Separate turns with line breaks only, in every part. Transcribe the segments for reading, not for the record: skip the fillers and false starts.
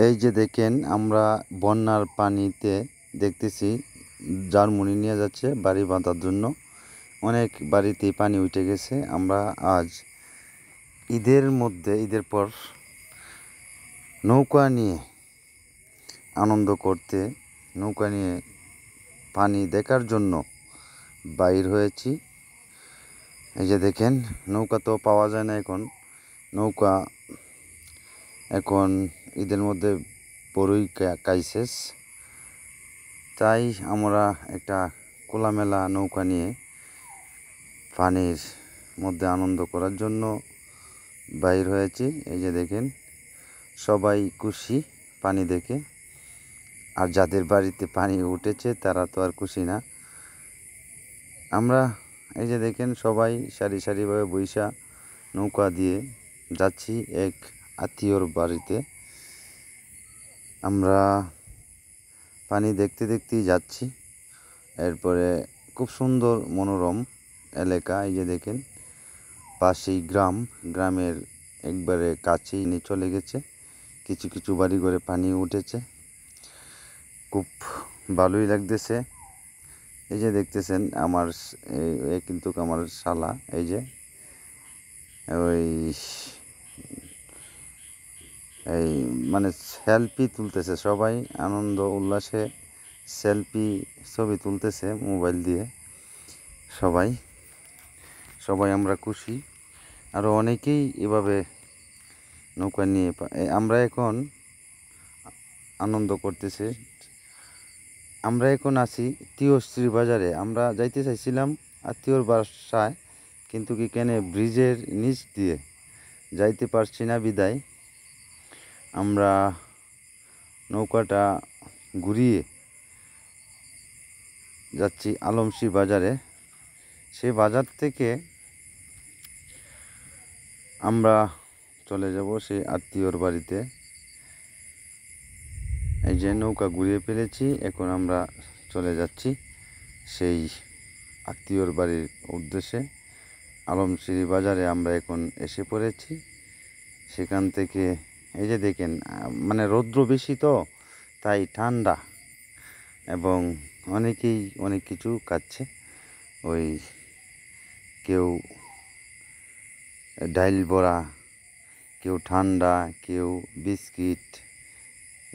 এই যে দেখেন আমরা বন্যার পানিতে দেখতেছি জার্মনি নিয়ে যাচ্ছে বাড়ি বাঁধার জন্য। অনেক বাড়িতেই পানি উঠে গেছে। আমরা আজ ঈদের পর নৌকা নিয়ে আনন্দ করতে, নৌকা নিয়ে পানি দেখার জন্য বাইর হয়েছি। এই যে দেখেন নৌকা তো পাওয়া যায় না এখন। নৌকা এখন ঈদের মধ্যে বড়ই ক্রাইসিস, তাই আমরা একটা খোলামেলা নৌকা নিয়ে পানির মধ্যে আনন্দ করার জন্য বাইর হয়েছি। এই যে দেখেন সবাই খুশি পানি দেখে, আর যাদের বাড়িতে পানি উঠেছে তারা তো আর খুশি না। আমরা এই যে দেখেন সবাই সারি সারিভাবে বৈশা নৌকা দিয়ে যাচ্ছি এক আত্মীয়র বাড়িতে। আমরা পানি দেখতে দেখতেই যাচ্ছি। এরপরে খুব সুন্দর মনোরম এলাকা। এই যে দেখেন পাশেই গ্রামের একবারে কাছেই নিয়ে চলে গেছে। কিছু কিছু বাড়ি ঘরে পানি উঠেছে, খুব ভালোই লাগতেছে। এই যে দেখতেছেন আমার কিন্তু আমার শালা, এই যে এই মানে সেলফি তুলতেছে, সবাই আনন্দ উল্লাসে সেলফি ছবি তুলতেছে মোবাইল দিয়ে। সবাই আমরা খুশি। আরও অনেকেই এভাবে নৌকা নিয়ে আমরা এখন আনন্দ করতেছি। আমরা এখন আছি তিয়শ্রী বাজারে। আমরা যাইতে চাইছিলাম আত্মীয়র বাসায়, কিন্তু এখানে ব্রিজের নিচ দিয়ে যাইতে পারছি না বিদায় আমরা নৌকাটা ঘুরিয়ে যাচ্ছি আলমশি বাজারে। সেই বাজার থেকে আমরা চলে যাব সেই আত্মীয়র বাড়িতে। এই যে নৌকা ঘুরিয়ে ফেলেছি, এখন আমরা চলে যাচ্ছি সেই আত্মীয়র বাড়ির উদ্দেশ্যে। আলমশিরি বাজারে আমরা এখন এসে পড়েছি। সেখান থেকে এই যে দেখেন মানে রৌদ্র বেশি তো, তাই ঠান্ডা, এবং অনেকেই অনেক কিছু খাচ্ছে। ওই কেউ ডাইল বড়া, কেউ ঠান্ডা, কেউ বিস্কিট,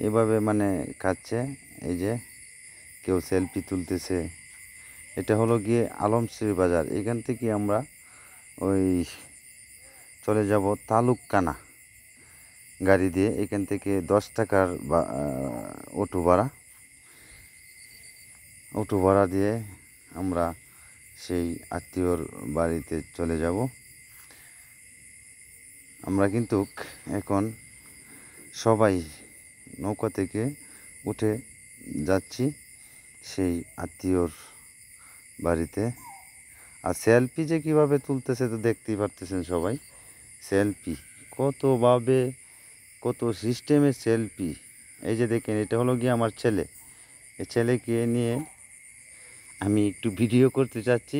এভাবে মানে খাচ্ছে। এই যে কেউ সেলফি তুলতেছে। এটা হলো গিয়ে আলমশিরি বাজার। এখান থেকে আমরা ওই চলে যাব তালুককানা গাড়ি দিয়ে। এখান থেকে 10 টাকার অটো ভাড়া দিয়ে আমরা সেই আত্মীয়র বাড়িতে চলে যাব। আমরা কিন্তু এখন সবাই নৌকা থেকে উঠে যাচ্ছি সেই আত্মীয়র বাড়িতে। আর সেলফি যে কীভাবে তুলতেছে তো দেখতেই পারতেছেন সবাই। সেলফি কতভাবে, কত সিস্টেমের সেলফি। এই যে দেখেন এটা হলো গিয়ে আমার ছেলে। এই ছেলেকে নিয়ে আমি একটু ভিডিও করতে চাচ্ছি,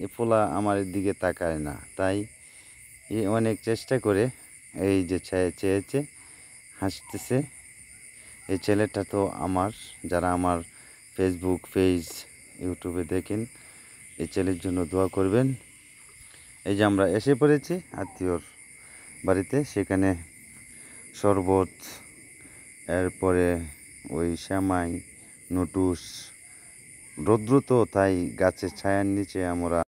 এ পোলা আমার দিকে তাকায় না, তাই এ অনেক চেষ্টা করে এই যে চেয়েছে, হাসতেছে। এই ছেলেটা তো আমার, যারা আমার ফেসবুক পেজ ইউটিউবে দেখেন, এই ছেলের জন্য দোয়া করবেন। এই যে আমরা এসে পড়েছি আত্মীয়র বাড়িতে। সেখানে শরবত, এরপরে ওই শ্যামাই, নুডলস, রৌদ্র তো তাই গাছের ছায়ার নিচে আমরা